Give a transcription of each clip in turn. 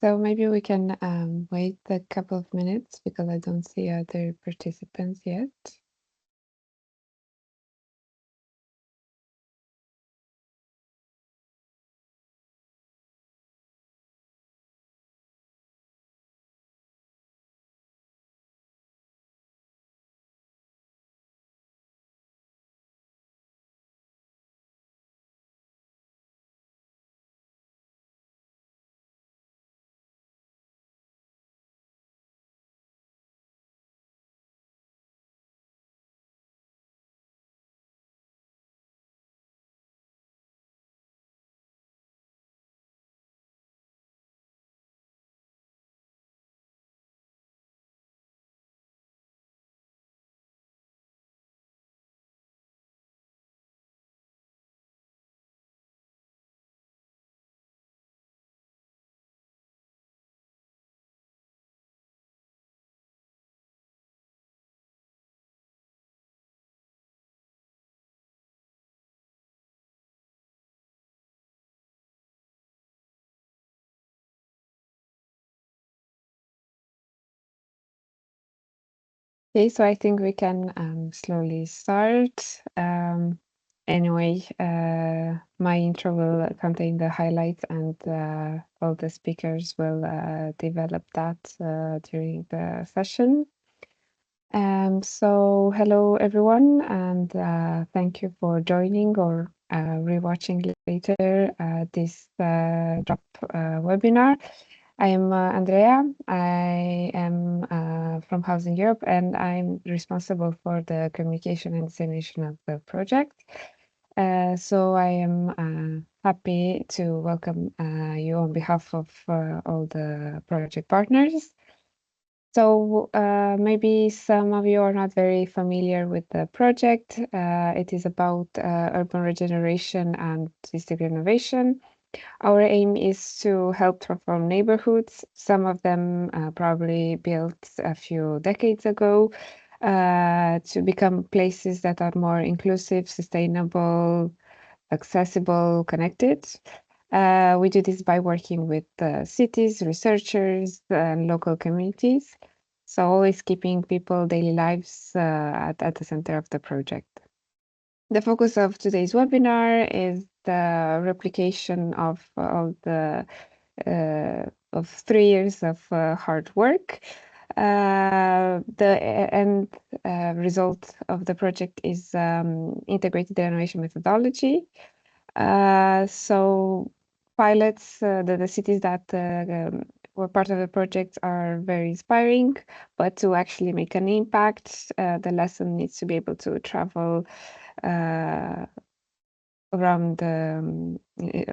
So maybe we can wait a couple of minutes because I don't see other participants yet. Okay, so I think we can slowly start. Anyway, my intro will contain the highlights and all the speakers will develop that during the session. So hello everyone, and thank you for joining or rewatching later this drop webinar. I am Andrea. I am from Housing Europe, and I'm responsible for the communication and dissemination of the project. So I am happy to welcome you on behalf of all the project partners. So maybe some of you are not very familiar with the project. It is about urban regeneration and district renovation. Our aim is to help transform neighborhoods, some of them probably built a few decades ago, to become places that are more inclusive, sustainable, accessible, connected. We do this by working with cities, researchers, and local communities. So always keeping people daily lives at the center of the project. The focus of today's webinar is the replication of all the of 3 years of hard work. The end result of the project is integrated renovation methodology. So pilots, the cities that were part of the project are very inspiring, but to actually make an impact, the lesson needs to be able to travel around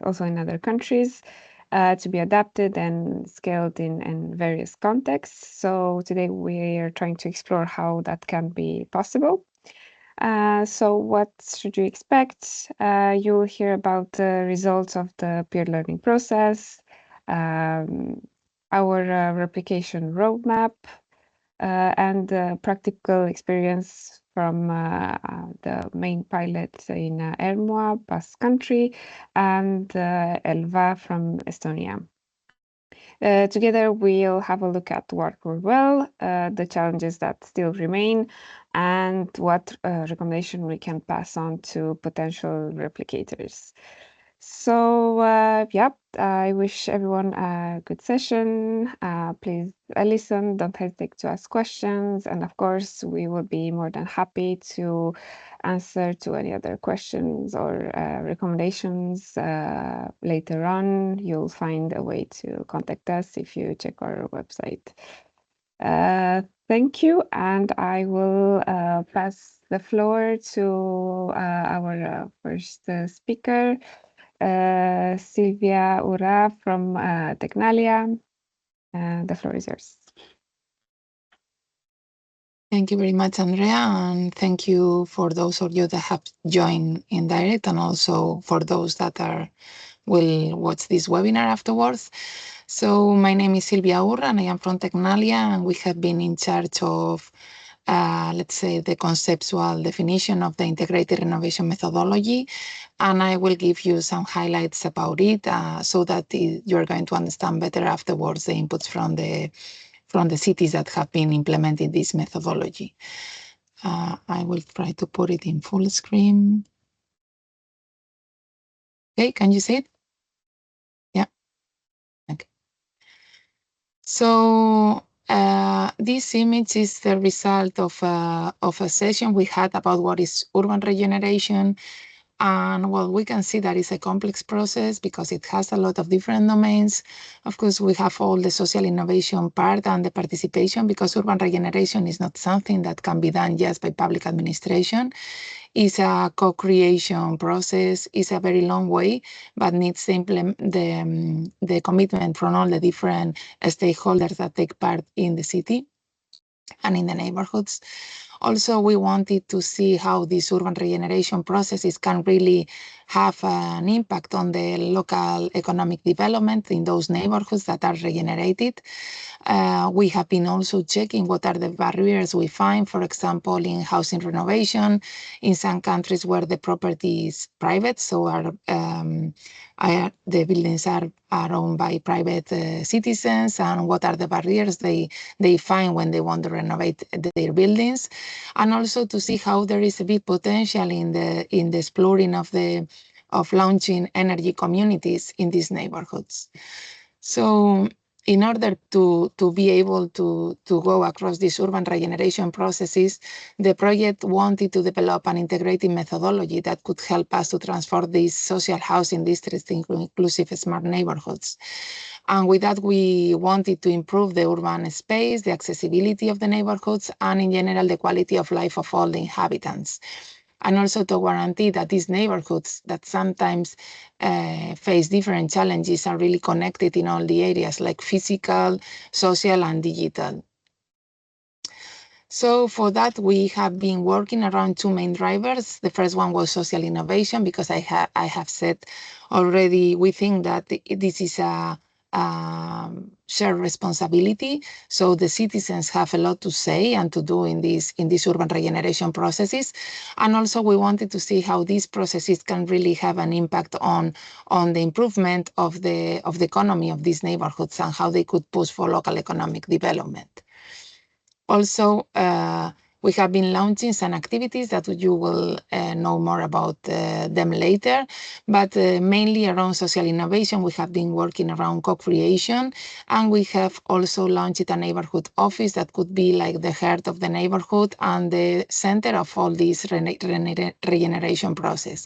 also in other countries to be adapted and scaled in various contexts. So today we are trying to explore how that can be possible. So what should you expect? You'll hear about the results of the peer learning process, our replication roadmap, and practical experience from the main pilot in Ermua, Basque Country, and Elva from Estonia. Together, we'll have a look at what worked well, the challenges that still remain, and what recommendation we can pass on to potential replicators. So, yeah, I wish everyone a good session. Please listen, don't hesitate to ask questions. And of course, we will be more than happy to answer to any other questions or recommendations later on. You'll find a way to contact us if you check our website. Thank you, and I will pass the floor to our first speaker, Silvia Ura from Tecnalia. The floor is yours. Thank you very much, Andrea, and thank you for those of you that have joined in direct and also for those that will watch this webinar afterwards. So my name is Silvia Urra and I am from Tecnalia, and we have been in charge of let's say, the conceptual definition of the integrated renovation methodology, and I will give you some highlights about it so that you're going to understand better afterwards the inputs from the cities that have been implementing this methodology. I will try to put it in full screen. Okay, can you see it? Yeah. Okay. So this image is the result of a session we had about what is urban regeneration. And well, we can see that it's a complex process because it has a lot of different domains. Of course, we have all the social innovation part and the participation, because urban regeneration is not something that can be done just by public administration. It's a co-creation process. It's a very long way, but needs the commitment from all the different stakeholders that take part in the city and in the neighborhoods. Also, we wanted to see how these urban regeneration processes can really have an impact on the local economic development in those neighborhoods that are regenerated. We have been also checking what are the barriers we find, for example, in housing renovation, in some countries where the property is private, so the buildings are owned by private citizens, and what are the barriers they find when they want to renovate their buildings, and also to see how there is a big potential in the exploring of launching energy communities in these neighborhoods. So in order to be able to go across these urban regeneration processes, the project wanted to develop an integrated methodology that could help us to transform these social housing districts into inclusive smart neighborhoods. And with that, we wanted to improve the urban space, the accessibility of the neighborhoods, and in general, the quality of life of all the inhabitants. And also to guarantee that these neighborhoods that sometimes face different challenges are really connected in all the areas, like physical, social, and digital. So for that, we have been working around two main drivers. The first one was social innovation, because I have said already, we think that this is a shared responsibility. So the citizens have a lot to say and to do in these urban regeneration processes. And also we wanted to see how these processes can really have an impact on the improvement of the economy of these neighborhoods and how they could push for local economic development. Also, we have been launching some activities that you will know more about them later, but mainly around social innovation. We have been working around co-creation, and we have also launched a neighborhood office that could be like the heart of the neighborhood and the center of all this regeneration process.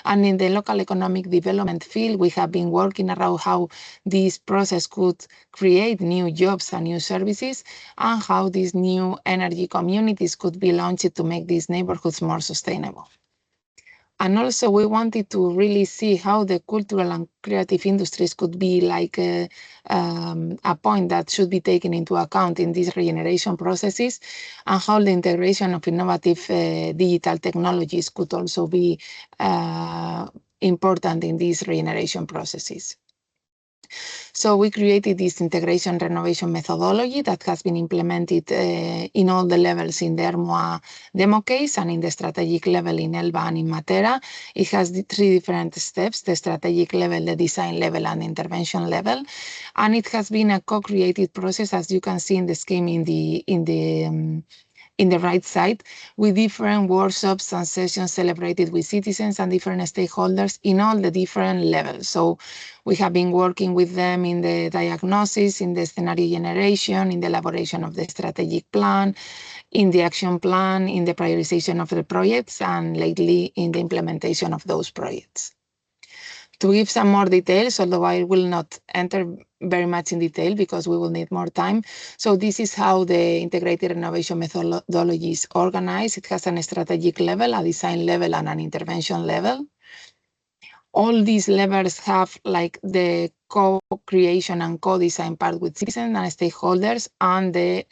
And in the local economic development field, we have been working around how this process could create new jobs and new services, and how these new energy communities could be launched to make these neighborhoods more sustainable. And also we wanted to really see how the cultural and creative industries could be like a point that should be taken into account in these regeneration processes, and how the integration of innovative digital technologies could also be important in these regeneration processes. So we created this integration renovation methodology that has been implemented in all the levels in the Ermua demo case and in the strategic level in Elva and in Matera. It has three different steps: the strategic level, the design level, and the intervention level. And it has been a co-created process, as you can see in the scheme in the right side, with different workshops and sessions celebrated with citizens and different stakeholders in all the different levels. So we have been working with them in the diagnosis, in the scenario generation, in the elaboration of the strategic plan, in the action plan, in the prioritization of the projects, and lately in the implementation of those projects. To give some more details, although I will not enter very much in detail because we will need more time. So this is how the integrated renovation methodology is organized. It has a strategic level, a design level, and an intervention level. All these levels have like the co-creation and co-design part with citizens and stakeholders, and the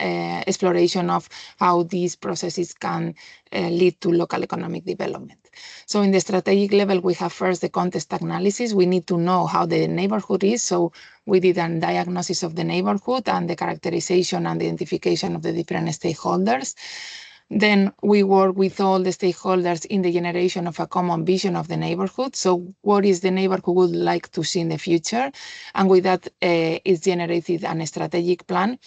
exploration of how these processes can lead to local economic development. So in the strategic level, we have first the context analysis. We need to know how the neighborhood is. So we did a diagnosis of the neighborhood and the characterization and identification of the different stakeholders. Then we work with all the stakeholders in the generation of a common vision of the neighborhood. So what is the neighborhood would like to see in the future? And with that is generated a strategic plan.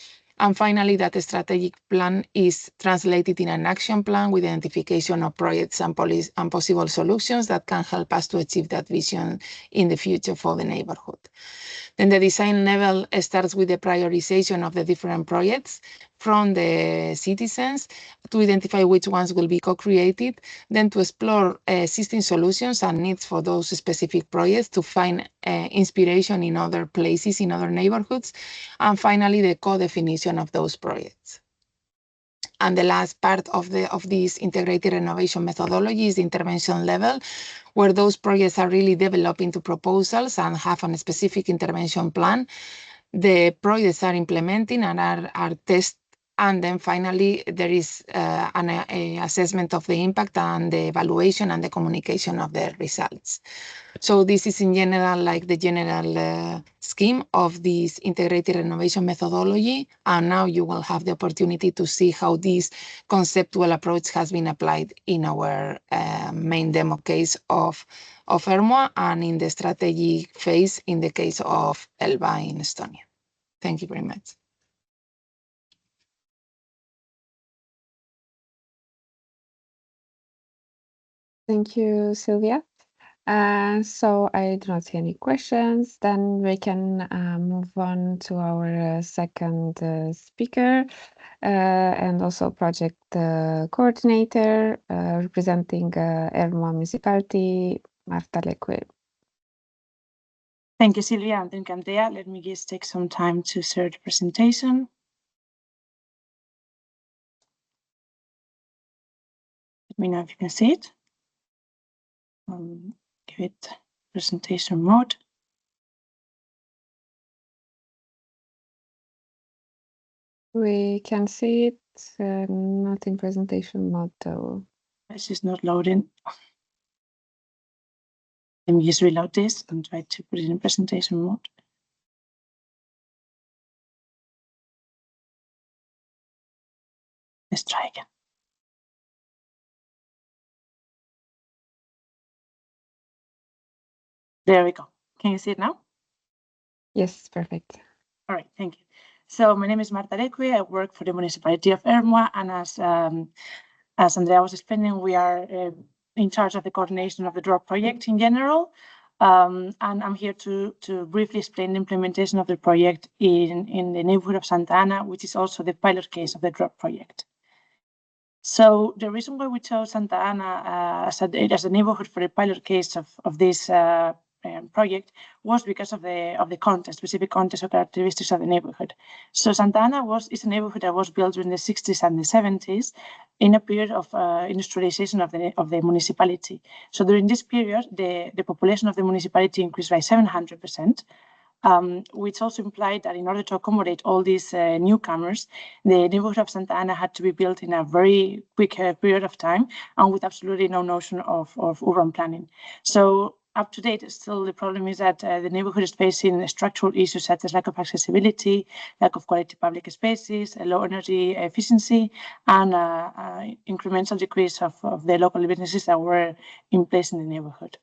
And finally, that strategic plan is translated in an action plan with identification of projects and possible solutions that can help us to achieve that vision in the future for the neighborhood. Then the design level starts with the prioritization of the different projects from the citizens to identify which ones will be co-created, then to explore existing solutions and needs for those specific projects to find inspiration in other places, in other neighborhoods, and finally the co-definition of those projects. And the last part of this integrated renovation methodology is the intervention level, where those projects are really developed into proposals and have a specific intervention plan. The projects are implementing and are tested. And then finally, there is an assessment of the impact and the evaluation and the communication of the results. So this is in general like the general scheme of this integrated renovation methodology. And now you will have the opportunity to see how this conceptual approach has been applied in our main demo case of Ermua and in the strategy phase in the case of Elva in Estonia. Thank you very much. Thank you, Sylvia. So I do not see any questions. Then we can move on to our second speaker and also project coordinator representing Ermua municipality, Marta Leque. Thank you, Sylvia, and thank you, Andrea. Let me just take some time to share the presentation. Let me know if you can see it. Give it presentation mode. We can see it, not in presentation mode though. This is not loading. Let me just reload this and try to put it in presentation mode. Let's try again. There we go. Can you see it now? Yes, perfect. All right, thank you. So my name is Marta Leque. I work for the municipality of Ermua, and as Andrea was explaining, we are in charge of the coordination of the DROP project in general. And I'm here to briefly explain the implementation of the project in the neighborhood of Santa Ana, which is also the pilot case of the DROP project. So the reason why we chose Santa Ana as a neighborhood for the pilot case of this project was because of the context, specific context or characteristics of the neighborhood. So Santa Ana is a neighborhood that was built during the 60s and the 70s in a period of industrialization of the municipality. So during this period, the population of the municipality increased by 700%. Which also implied that in order to accommodate all these newcomers, the neighborhood of Santa Ana had to be built in a very quick period of time and with absolutely no notion of urban planning. So up to date, still the problem is that the neighborhood is facing structural issues such as lack of accessibility, lack of quality public spaces, low energy efficiency, and incremental decrease of the local businesses that were in place in the neighborhood.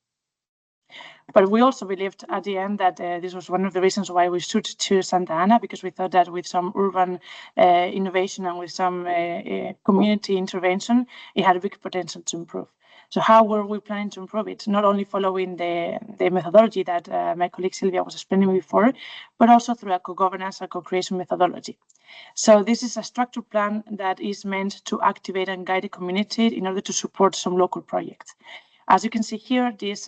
But we also believed at the end that this was one of the reasons why we should choose Santa Ana, because we thought that with some urban innovation and with some community intervention, it had a big potential to improve. So how were we planning to improve it? Not only following the methodology that my colleague Sylvia was explaining before, but also through a co-governance and co-creation methodology. So this is a structured plan that is meant to activate and guide the community in order to support some local projects. As you can see here, this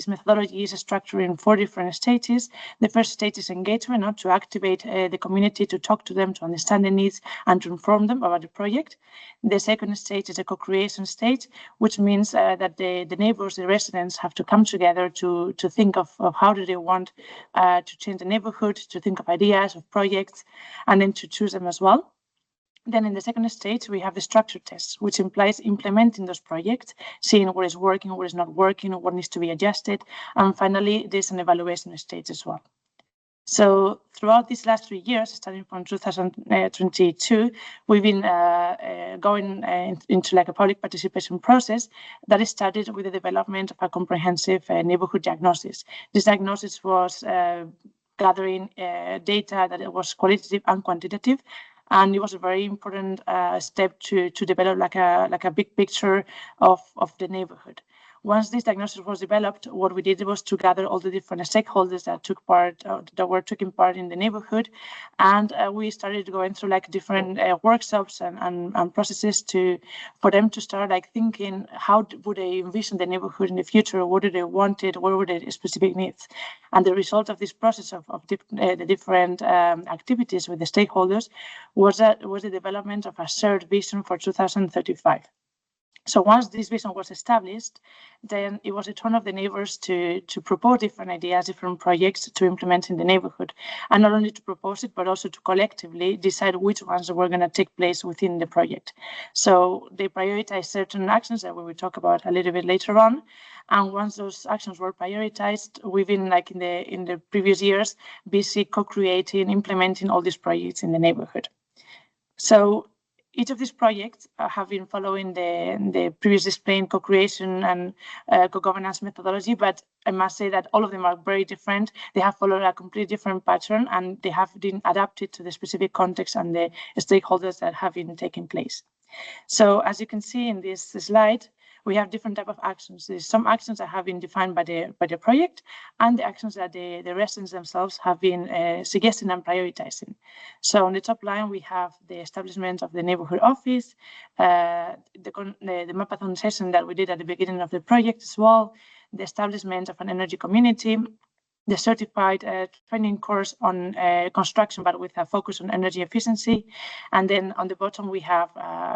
methodology is structured in 4 different stages. The first stage is engagement, to activate the community, to talk to them, to understand the needs, and to inform them about the project. The second stage is a co-creation stage, which means that the neighbors, the residents, have to come together to think of how do they want to change the neighborhood, to think of ideas, of projects, and then to choose them as well. Then in the second stage, we have the structure tests, which implies implementing those projects, seeing what is working, what is not working, what needs to be adjusted. And finally, there's an evaluation stage as well. So throughout these last 3 years, starting from 2022, we've been going into like a public participation process that started with the development of a comprehensive neighborhood diagnosis. This diagnosis was gathering data that it was qualitative and quantitative, and it was a very important step to develop like a big picture of the neighborhood. Once this diagnosis was developed, what we did was to gather all the different stakeholders that were taking part in the neighborhood, and we started going through like different workshops and processes for them to start like thinking how would they envision the neighborhood in the future, what do they want it, what were their specific needs, and the result of this process of the different activities with the stakeholders was the development of a shared vision for 2035. So once this vision was established, then it was a turn of the neighbors to propose different ideas, different projects to implement in the neighborhood. And not only to propose it, but also to collectively decide which ones were going to take place within the project. So they prioritized certain actions that we will talk about a little bit later on. And once those actions were prioritized, we've been like in the previous years, busy co-creating, implementing all these projects in the neighborhood. So each of these projects have been following the previous explained co-creation and co-governance methodology, but I must say that all of them are very different. They have followed a completely different pattern, and they have been adapted to the specific context and the stakeholders that have been taking place. So as you can see in this slide, we have different type of actions. There's some actions that have been defined by the project, and the actions that the residents themselves have been suggesting and prioritizing. So on the top line, we have the establishment of the neighborhood office, the mapathon session that we did at the beginning of the project as well, the establishment of an energy community, the certified training course on construction, but with a focus on energy efficiency. And then on the bottom, we have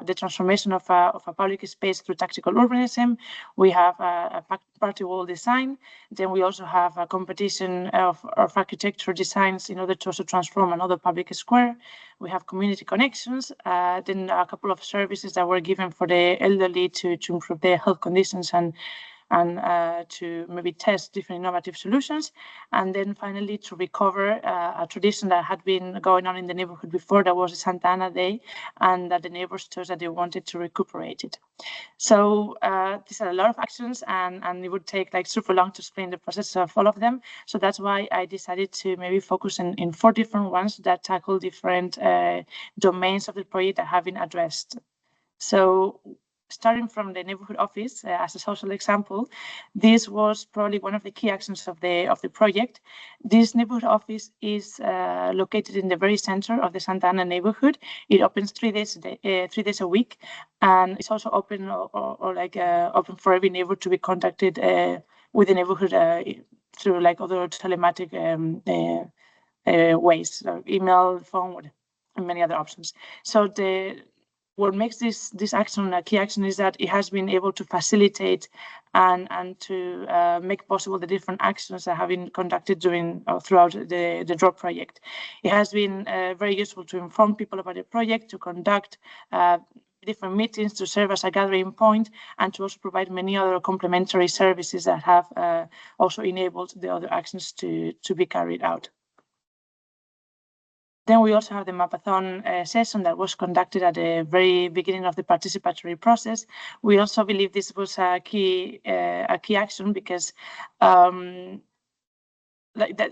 the transformation of a public space through tactical urbanism. We have a party wall design. Then we also have a competition of architecture designs in order to also transform another public square. We have community connections, then a couple of services that were given for the elderly to improve their health conditions and to maybe test different innovative solutions. And then finally, to recover a tradition that had been going on in the neighborhood before, that was the Santa Ana Day, and that the neighbors chose that they wanted to recuperate it. So these are a lot of actions, and it would take like super long to explain the process of all of them. So that's why I decided to maybe focus in 4 different ones that tackle different domains of the project that have been addressed. So starting from the neighborhood office as a social example, this was probably one of the key actions of the project. This neighborhood office is located in the very center of the Santa Ana neighborhood. It opens 3 days a week, and it's also open open for every neighbor to be contacted with the neighborhood through like other telematic ways, like email, phone, and many other options. So what makes this action a key action is that it has been able to facilitate and to make possible the different actions that have been conducted throughout the DROP project. It has been very useful to inform people about the project, to conduct different meetings, to serve as a gathering point, and to also provide many other complementary services that have also enabled the other actions to be carried out. Then we also have the mapathon session that was conducted at the very beginning of the participatory process. We also believe this was a key action because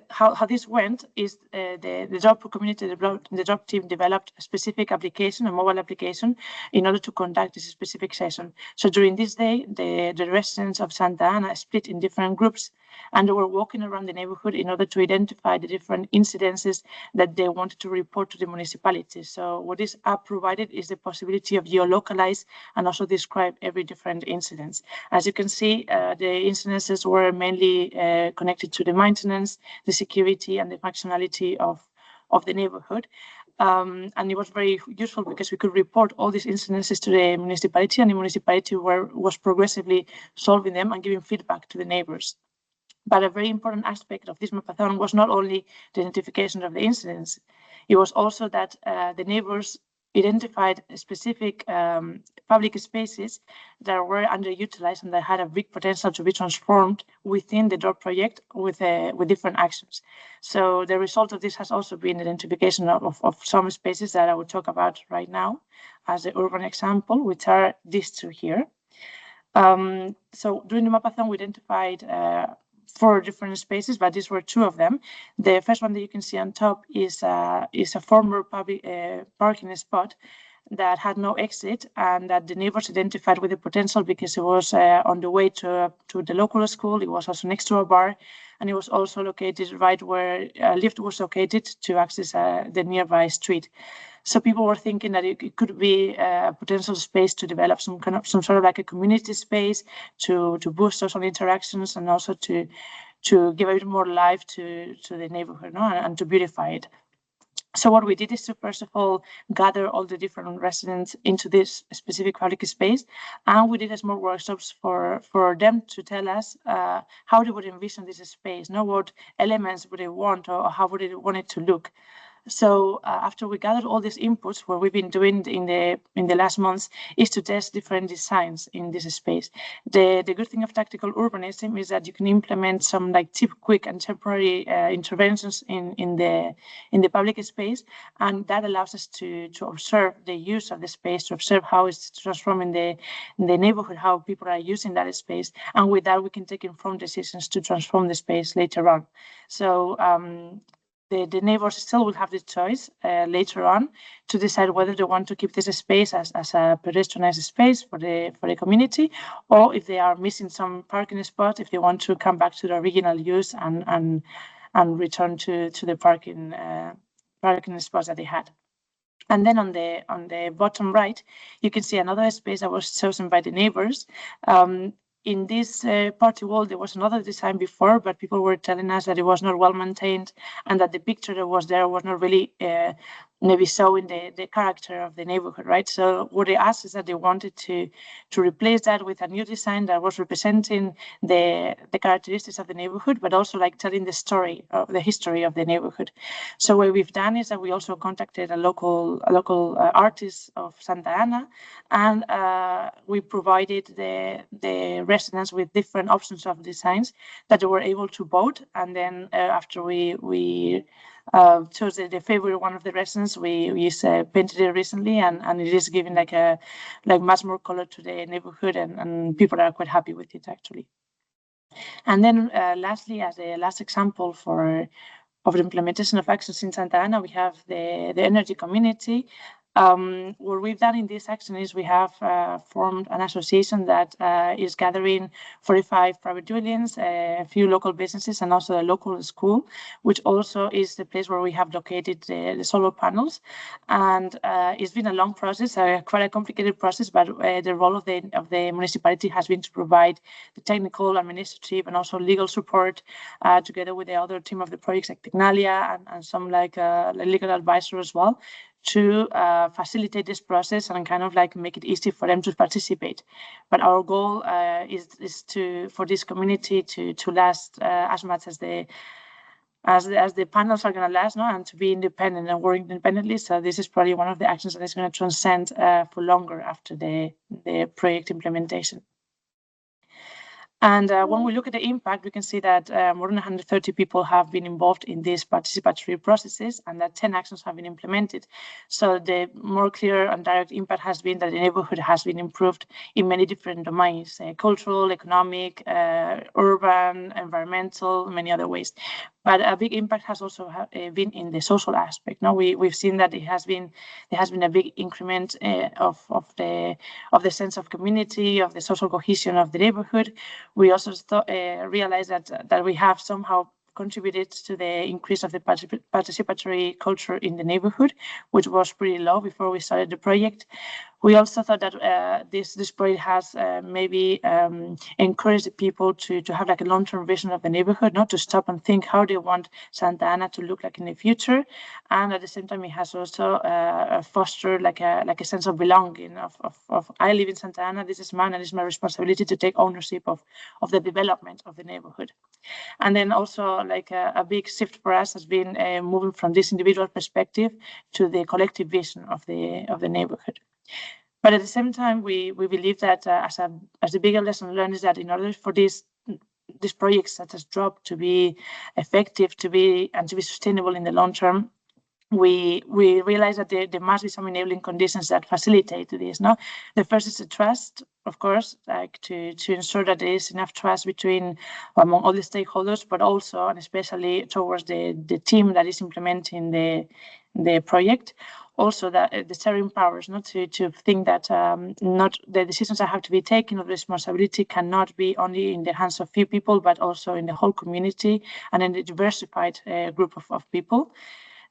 how this went is the job community the job team developed a specific application, a mobile application, in order to conduct this specific session. So during this day, the residents of Santa Ana split in different groups, and they were walking around the neighborhood in order to identify the different incidences that they wanted to report to the municipality. So what this app provided is the possibility of geolocalize and also describe every different incident. As you can see, the incidences were mainly connected to the maintenance, the security, and the functionality of the neighborhood. And it was very useful because we could report all these incidences to the municipality, and the municipality was progressively solving them and giving feedback to the neighbors. But a very important aspect of this mapathon was not only the identification of the incidents, it was also that the neighbors identified specific public spaces that were underutilized and that had a big potential to be transformed within the DOR project with different actions. So the result of this has also been identification of some spaces that I will talk about right now as the urban example, which are these two here. So during the mapathon, we identified 4 different spaces, but these were 2 of them. The first one that you can see on top is a former public parking spot that had no exit, and that the neighbors identified with the potential because it was on the way to the local school. It was also next to a bar, and it was also located right where a lift was located to access the nearby street. So people were thinking that it could be a potential space to develop some sort of like a community space to boost social interactions and also to give a bit more life to the neighborhood, no? And to beautify it. So what we did is to first of all gather all the different residents into this specific public space, and we did small workshops for them to tell us how they would envision this space, what elements would they want, or how would they want it to look. So after we gathered all these inputs, what we've been doing in the last months is to test different designs in this space. The good thing of tactical urbanism is that you can implement some like cheap, quick, and temporary interventions in the public space, and that allows us to observe the use of the space, to observe how it's transforming the neighborhood, how people are using that space, and with that we can take informed decisions to transform the space later on. So the neighbors still will have the choice later on to decide whether they want to keep this space as a pedestrianized space for the community, or if they are missing some parking spot, if they want to come back to the original use and return to the parking spots that they had. And then on the bottom right, you can see another space that was chosen by the neighbors. In this party wall, there was another design before, but people were telling us that it was not well maintained and that the picture that was there was not really maybe showing the character of the neighborhood, right? So what they asked is that they wanted to replace that with a new design that was representing the characteristics of the neighborhood, but also like telling the story of the history of the neighborhood. So what we've done is that we also contacted a local artist of Santa Ana, and we provided the residents with different options of designs that they were able to vote. And then after we chose the favorite one of the residents, we painted it recently, and it is giving like much more color to the neighborhood, and people are quite happy with it actually. And then lastly, as a last example of the implementation of actions in Santa Ana, we have the energy community. What we've done in this action is we have formed an association that is gathering 45 private dwellings, a few local businesses, and also a local school, which also is the place where we have located the solar panels. And it's been a long process, quite a complicated process, but the role of the municipality has been to provide the technical, administrative, and also legal support together with the other team of the projects like Tecnalia and some like legal advisor as well, to facilitate this process and kind of like make it easy for them to participate. But our goal is for this community to last as much as the panels are going to last, and to be independent and work independently. So this is probably one of the actions that is going to transcend for longer after the project implementation. And when we look at the impact, we can see that more than 130 people have been involved in these participatory processes, and that 10 actions have been implemented. So the more clear and direct impact has been that the neighborhood has been improved in many different domains, cultural, economic, urban, environmental, many other ways. But a big impact has also been in the social aspect. Now we've seen that there has been a big increment of the sense of community, of the social cohesion of the neighborhood. We also realized that we have somehow contributed to the increase of the participatory culture in the neighborhood, which was pretty low before we started the project. We also thought that this project has maybe encouraged the people to have like a long-term vision of the neighborhood, not to stop and think how they want Santa Ana to look like in the future, and at the same time it has also fostered like a sense of belonging of I live in Santa Ana, this is mine, and it's my responsibility to take ownership of the development of the neighborhood. And then also like a big shift for us has been moving from this individual perspective to the collective vision of the neighborhood. But at the same time, we believe that as the bigger lesson learned is that in order for these projects such as DROP to be effective, to be sustainable in the long term, we realize that there must be some enabling conditions that facilitate this. No, the first is the trust, of course, like to ensure that there is enough trust among all the stakeholders, but also and especially towards the team that is implementing the project. Also, that the sharing powers, not to think that not the decisions that have to be taken, or the responsibility cannot be only in the hands of few people, but also in the whole community and in a diversified group of people.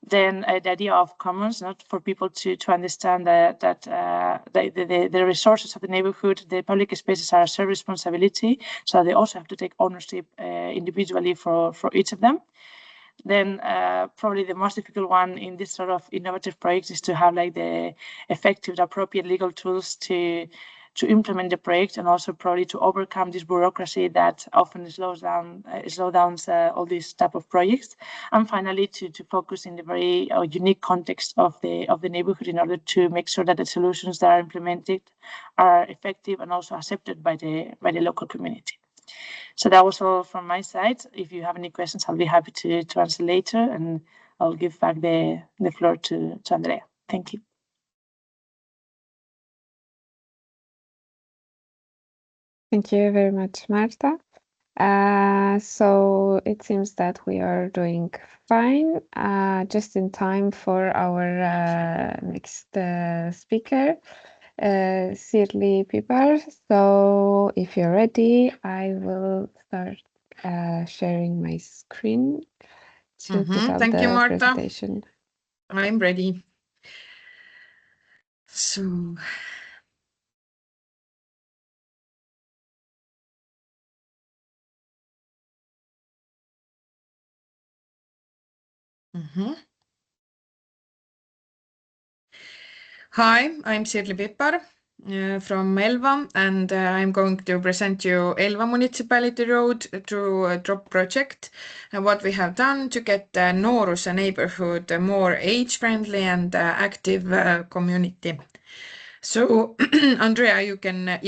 Then the idea of commons, not for people to understand that the resources of the neighborhood, the public spaces are a shared responsibility, so they also have to take ownership individually for each of them. Then probably the most difficult one in this sort of innovative projects is to have like the effective, appropriate legal tools to implement the project, and also probably to overcome this bureaucracy that often slows down all these type of projects. And finally, to focus in the very unique context of the neighborhood in order to make sure that the solutions that are implemented are effective and also accepted by the local community. So that was all from my side. If you have any questions, I'll be happy to answer later, and I'll give back the floor to Andrea. Thank you. Thank you very much, Marta. So it seems that we are doing fine, just in time for our next speaker, Shirley Pipar. So if you're ready, I will start sharing my screen to put up Thank you, the Marta. presentation. I'm ready. So, Hi, I'm Shirley Pipar from Elva, and I'm going to present you Elva Municipality Road through a DROP project and what we have done to get Nooruse neighborhood a more age-friendly and active community. So, Andrea, you can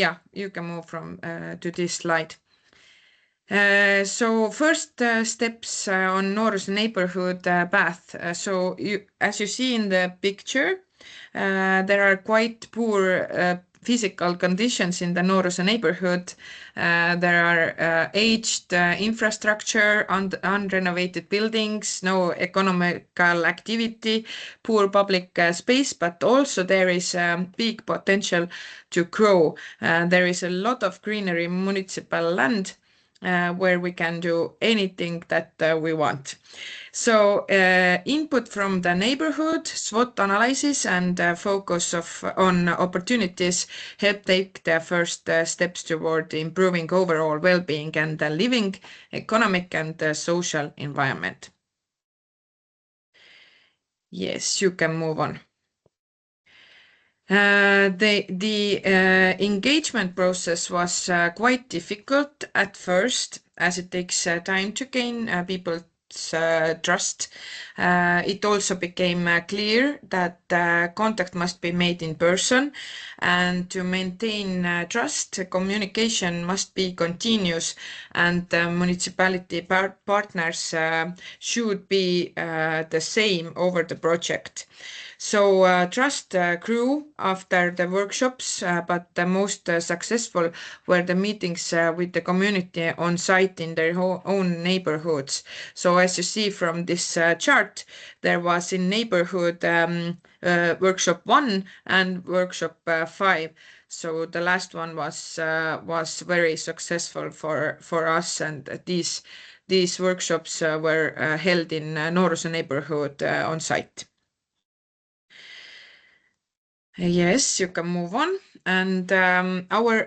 move from to this slide. So first steps on Nooruse neighborhood path. So as you see in the picture, there are quite poor physical conditions in the Nooruse neighborhood. There are aged infrastructure, unrenovated buildings, no economical activity, poor public space, but also there is big potential to grow. There is a lot of greenery municipal land where we can do anything that we want. So input from the neighborhood, SWOT analysis, and focus on opportunities help take the first steps toward improving overall well-being and the living, economic, and social environment. Yes, you can move on. The engagement process was quite difficult at first, as it takes time to gain people's trust. It also became clear that contact must be made in person, and to maintain trust, communication must be continuous, and municipality partners should be the same over the project. So trust grew after the workshops, but the most successful were the meetings with the community on site in their own neighborhoods. So as you see from this chart, there was in neighborhood workshop 1 and workshop 5. So the last one was very successful for us, and these workshops were held in Nooruse neighborhood on site. Yes, you can move on. And our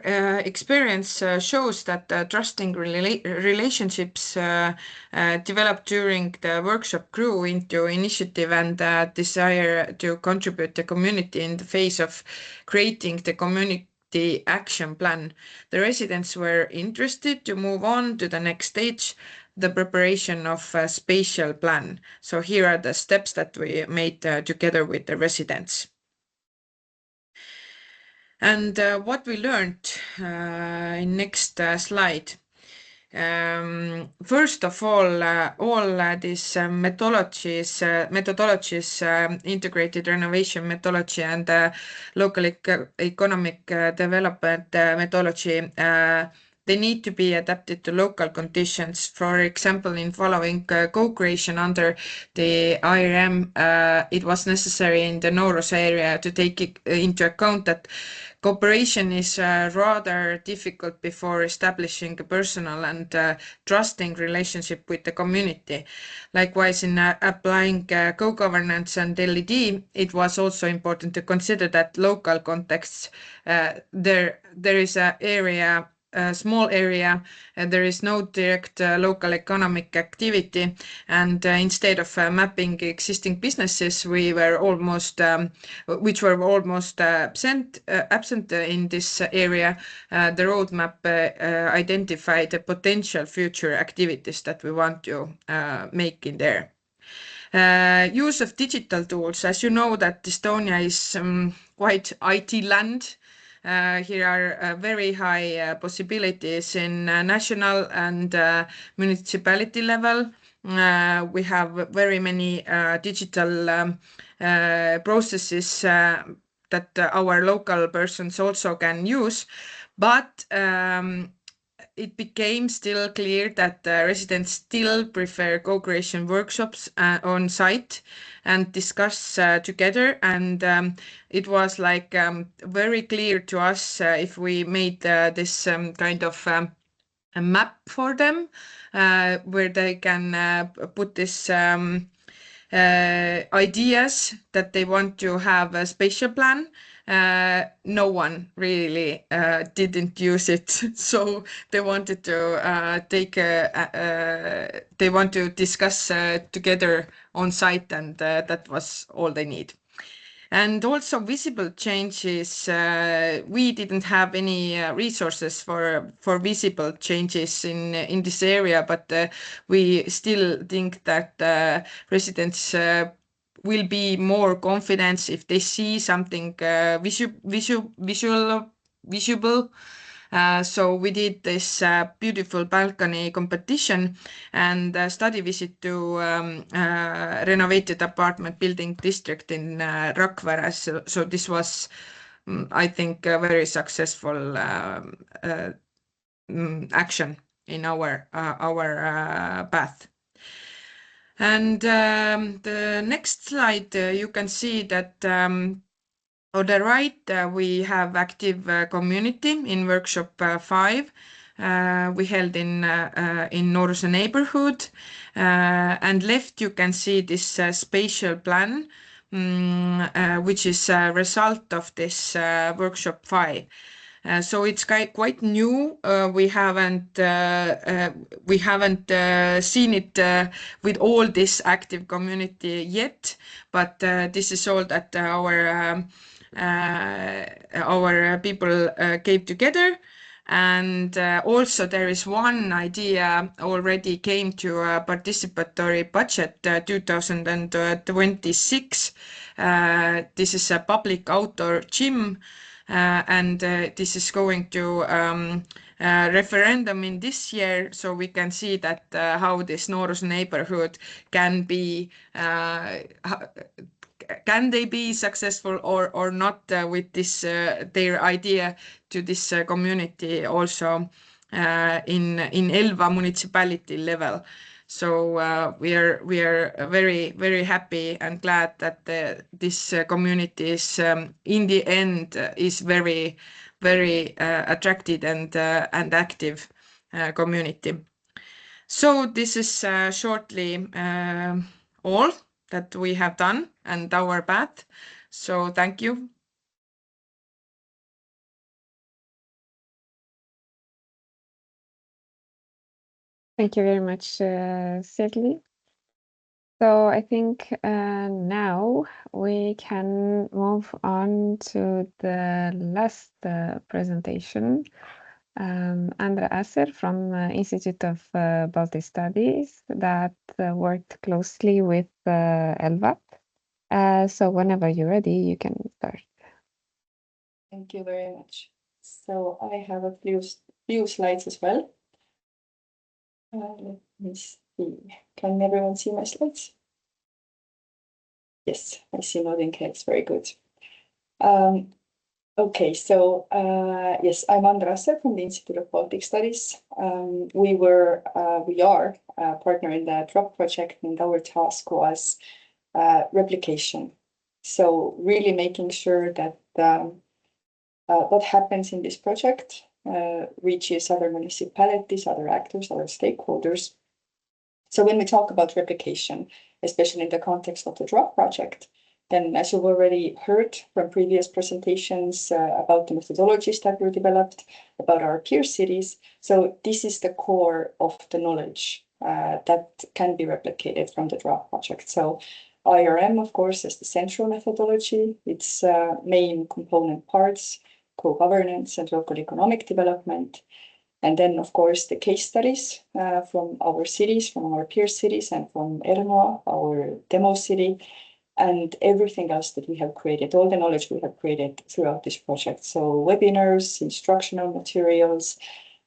experience shows that trusting relationships developed during the workshop grew into initiative and desire to contribute the community in the phase of creating the community action plan. The residents were interested to move on to the next stage, the preparation of a spatial plan. So here are the steps that we made together with the residents. And what we learned in next slide. First of all these methodologies, integrated renovation methodology and local economic development methodology, they need to be adapted to local conditions. For example, in following co-creation under the IRM, it was necessary in the Norus area to take into account that cooperation is rather difficult before establishing a personal and trusting relationship with the community. Likewise, in applying co-governance and LED, it was also important to consider that local contexts, there is a small area, and there is no direct local economic activity. And instead of mapping existing businesses, which were almost absent in this area, the roadmap identified the potential future activities that we want to make in there. Use of digital tools. As you know, that Estonia is quite IT land. Here are very high possibilities in national and municipality level. We have very many digital processes that our local persons also can use, but it became still clear that residents still prefer co-creation workshops on site and discuss together. And it was like very clear to us if we made this kind of a map for them where they can put this ideas that they want to have a spatial plan. No one really didn't use it, so they wanted to they want to discuss together on site, and that was all they need. And also visible changes. We didn't have any resources for visible changes in this area, but we still think that residents will be more confident if they see something visible. So we did this beautiful balcony competition and study visit to renovated apartment building district in Rakvere. So this was, I think, a very successful action in our path. And the next slide, you can see that on the right, we have active community in workshop 5. We held in Norus Neighbourhood. And left, you can see this spatial plan, which is a result of this workshop 5. So it's quite new. We haven't seen it with all this active community yet, but this is all that our people came together. And also there is one idea already came to a participatory budget 2026. This is a public outdoor gym, and this is going to referendum in this year, so we can see that how this Norus neighborhood can be can they be successful or not with this their idea to this community also in Elva municipality level. So we are very happy and glad that this community is in the end is very attracted and active community. So this is shortly all that we have done and our path. So thank you. Thank you very much, Sirli. So I think now we can move on to the last presentation. Andra Asser from Institute of Baltic Studies that worked closely with Elva. So whenever you're ready, you can start. Thank you very much. So I have a few slides as well. Let me see. Can everyone see my slides? Yes, I see nodding heads. Very good. Okay, so yes, I'm Andra Asser from the Institute of Baltic Studies. We are a partner in the DROP project, and our task was replication. So really making sure that what happens in this project reaches other municipalities, other actors, other stakeholders. So when we talk about replication, especially in the context of the DROP project, then as you've already heard from previous presentations about the methodologies that were developed, about our peer cities, so this is the core of the knowledge that can be replicated from the DROP project. So IRM, of course, is the central methodology. Its main component parts, co-governance and local economic development. And then, of course, the case studies from our cities, from our peer cities, and from Ermua, our demo city, and everything else that we have created, all the knowledge we have created throughout this project. So webinars, instructional materials,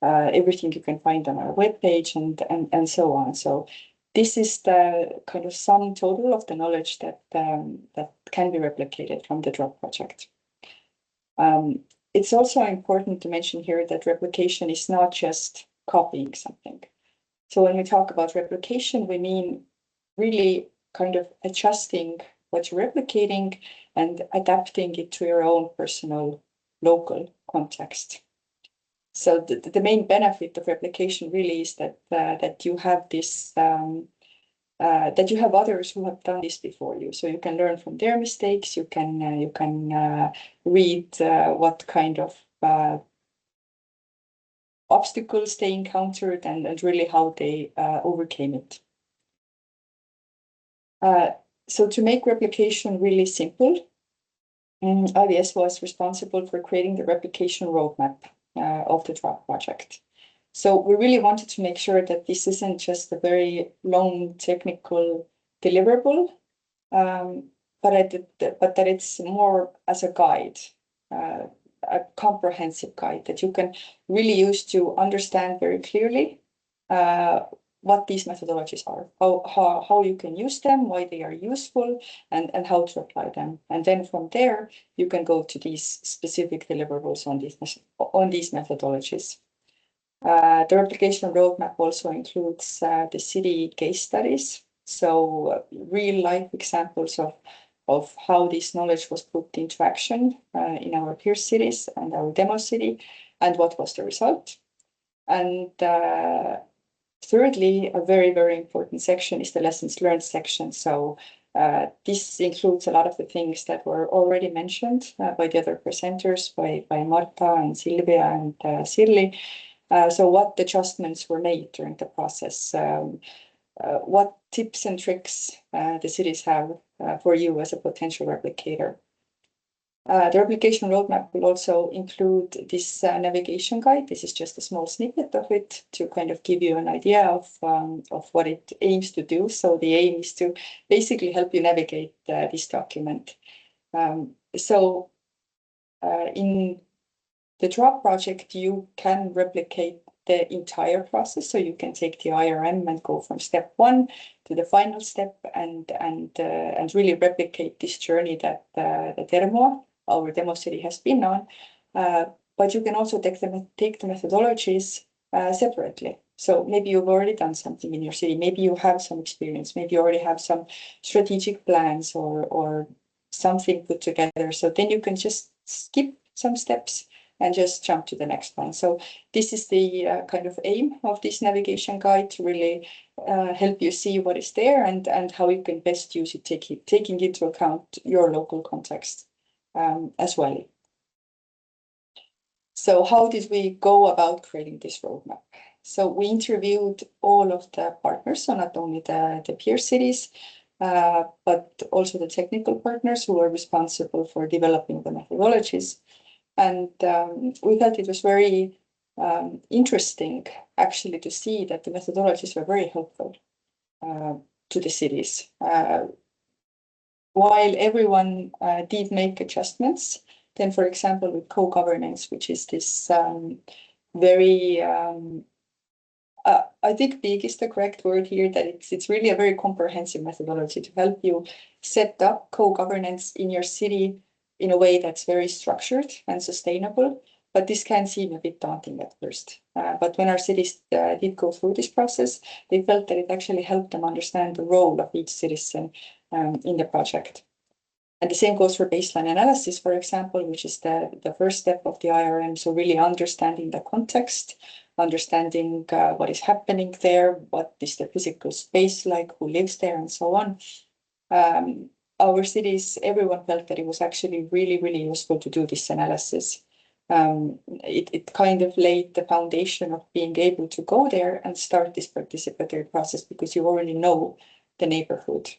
everything you can find on our webpage, and so on. So this is the kind of sum total of the knowledge that can be replicated from the DROP project. It's also important to mention here that replication is not just copying something. So when we talk about replication, we mean really kind of adjusting what you're replicating and adapting it to your own personal local context. So the main benefit of replication really is that you have this that you have others who have done this before you, so you can learn from their mistakes. You can read what kind of obstacles they encountered and really how they overcame it. So to make replication really simple, IBS was responsible for creating the replication roadmap of the DROP project. So we really wanted to make sure that this isn't just a very long technical deliverable, but that it's more as a guide, a comprehensive guide that you can really use to understand very clearly what these methodologies are, how you can use them, why they are useful, and how to apply them. And then from there, you can go to these specific deliverables on these methodologies. The replication roadmap also includes the city case studies, so real life examples of how this knowledge was put into action in our peer cities and our demo city, and what was the result. And thirdly, a very, very important section is the lessons learned section. So this includes a lot of the things that were already mentioned by the other presenters, by Marta and Silvia and Sirli. So what adjustments were made during the process, what tips and tricks the cities have for you as a potential replicator. The replication roadmap will also include this navigation guide. This is just a small snippet of it to kind of give you an idea of what it aims to do. So the aim is to basically help you navigate this document. In the DROP project, you can replicate the entire process. So you can take the IRM and go from step 1 to the final step and really replicate this journey that Ermua, our demo city, has been on. But you can also take the methodologies separately. So maybe you've already done something in your city. Maybe you have some experience. Maybe you already have some strategic plans or something put together. So then you can just skip some steps and just jump to the next one. So this is the kind of aim of this navigation guide, to really help you see what is there and how you can best use it, taking into account your local context as well. So how did we go about creating this roadmap? So we interviewed all of the partners, so not only the peer cities, but also the technical partners who are responsible for developing the methodologies. And we felt it was very interesting actually to see that the methodologies were very helpful to the cities. While everyone did make adjustments, then for example with co-governance, which is this very I think big is the correct word here, that it's really a very comprehensive methodology to help you set up co-governance in your city in a way that's very structured and sustainable. But this can seem a bit daunting at first. But when our cities did go through this process, they felt that it actually helped them understand the role of each citizen in the project. And the same goes for baseline analysis, for example, which is the first step of the IRM. So really understanding the context, understanding what is happening there, what is the physical space like, who lives there, and so on. Our cities, everyone felt that it was actually really, really useful to do this analysis. It kind of laid the foundation of being able to go there and start this participatory process because you already know the neighborhood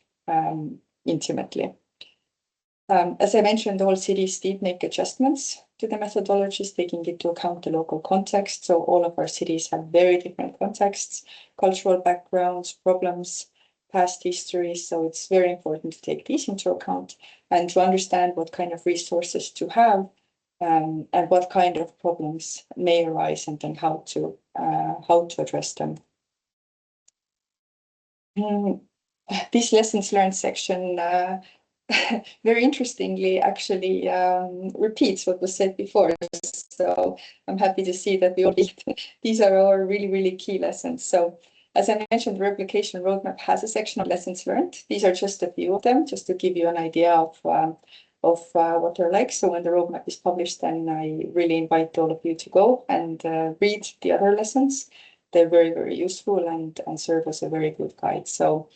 intimately. As I mentioned, all cities did make adjustments to the methodologies, taking into account the local context. So all of our cities have very different contexts, cultural backgrounds, problems, past histories. So it's very important to take these into account and to understand what kind of resources to have and what kind of problems may arise and then how to address them. This lessons learned section very interestingly actually repeats what was said before. So I'm happy to see that these are our really, really key lessons. So as I mentioned, the replication roadmap has a section of lessons learned. These are just a few of them, just to give you an idea of what they're like. So when the roadmap is published, then I really invite all of you to go and read the other lessons. They're very, very useful and serve as a very good guide. So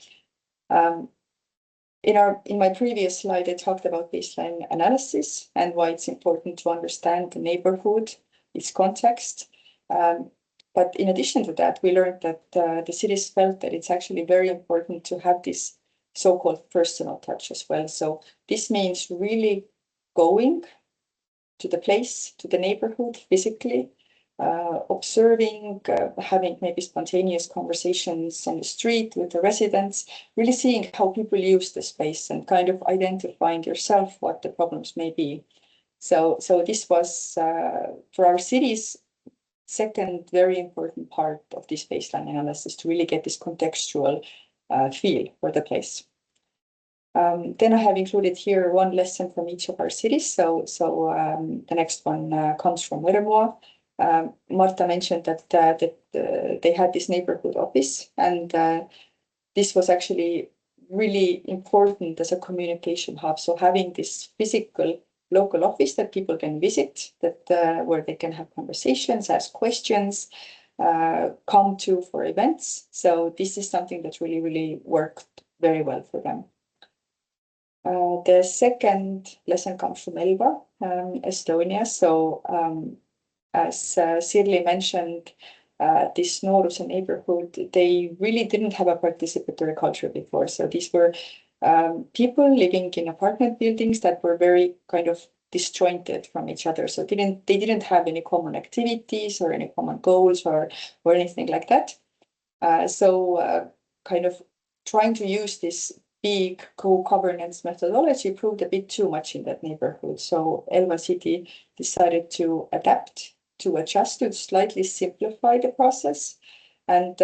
in my previous slide, I talked about baseline analysis and why it's important to understand the neighborhood, its context. But in addition to that, we learned that the cities felt that it's actually very important to have this so-called personal touch as well. So this means really going to the place, to the neighborhood physically, observing, having maybe spontaneous conversations on the street with the residents, really seeing how people use the space and kind of identifying yourself what the problems may be. So this was for our cities second very important part of this baseline analysis, to really get this contextual feel for the place. Then I have included here one lesson from each of our cities. So the next one comes from Ermua. Marta mentioned that they had this neighborhood office, and this was actually really important as a communication hub. So having this physical local office that people can visit, that where they can have conversations, ask questions, come to for events. So this is something that really, really worked very well for them. The second lesson comes from Elva, Estonia. So as Sirli mentioned, this Nooruse neighborhood, they really didn't have a participatory culture before. So these were people living in apartment buildings that were very kind of disjointed from each other. So they didn't have any common activities or any common goals or anything like that. So kind of trying to use this big co-governance methodology proved a bit too much in that neighborhood. So Elva city decided to adapt, to adjust, to slightly simplify the process. And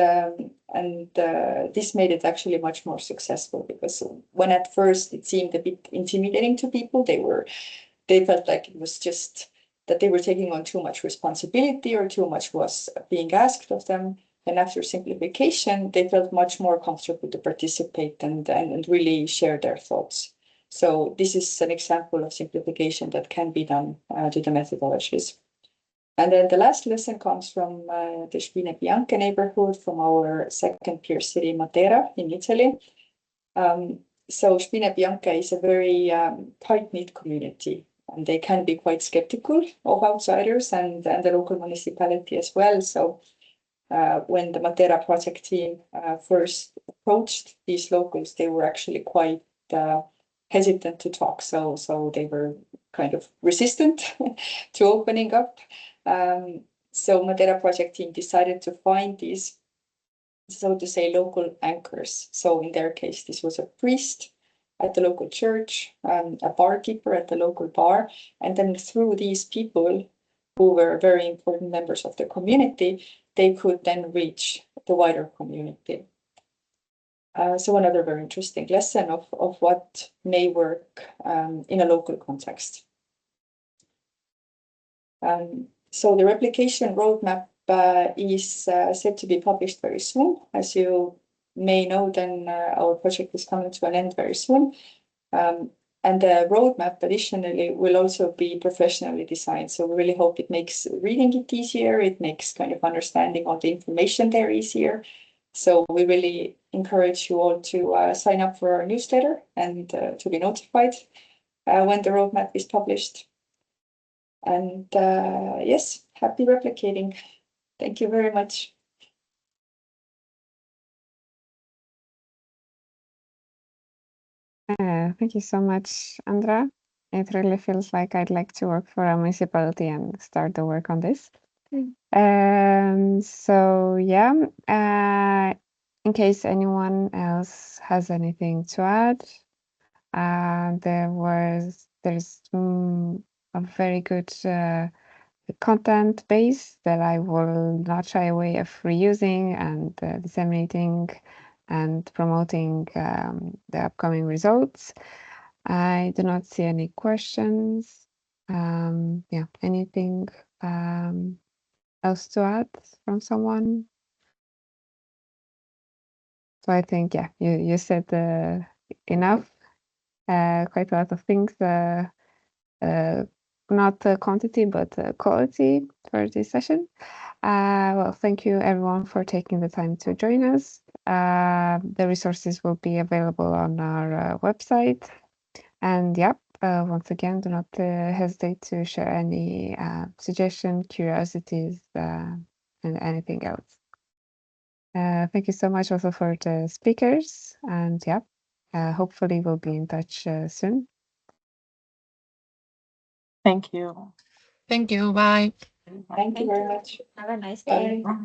this made it actually much more successful, because when at first it seemed a bit intimidating to people, they felt like it was just that they were taking on too much responsibility or too much was being asked of them. And after simplification, they felt much more comfortable to participate and really share their thoughts. So this is an example of simplification that can be done to the methodologies. And then the last lesson comes from the Spine Bianche neighborhood, from our second peer city, Matera in Italy. So Spine Bianche is a very tight-knit community, and they can be quite skeptical of outsiders and the local municipality as well. So when the Matera project team first approached these locals, they were actually quite hesitant to talk. So they were kind of resistant to opening up. So Matera project team decided to find these, so to say, local anchors. So in their case, this was a priest at the local church, a barkeeper at the local bar, and then through these people who were very important members of the community, they could then reach the wider community. So another very interesting lesson of what may work in a local context. So the replication roadmap is set to be published very soon. As you may know, then our project is coming to an end very soon. And the roadmap additionally will also be professionally designed. So we really hope it makes reading it easier. It makes kind of understanding all the information there easier. So we really encourage you all to sign up for our newsletter and to be notified when the roadmap is published. And yes, happy replicating. Thank you very much. Thank you so much, Andra. It really feels like I'd like to work for a municipality and start the work on this. So yeah, in case anyone else has anything to add, there's a very good content base that I will not shy away of reusing and disseminating and promoting the upcoming results. I do not see any questions. Yeah, anything else to add from someone? So I think, yeah, you said enough, quite a lot of things, not quantity, but quality for this session. Well, thank you everyone for taking the time to join us. The resources will be available on our website. And yep, once again, do not hesitate to share any suggestions, curiosities, and anything else. Thank you so much also for the speakers. And yep, hopefully we'll be in touch soon. Thank you. Thank you. Bye. Thank you very much. Have a nice day. Bye.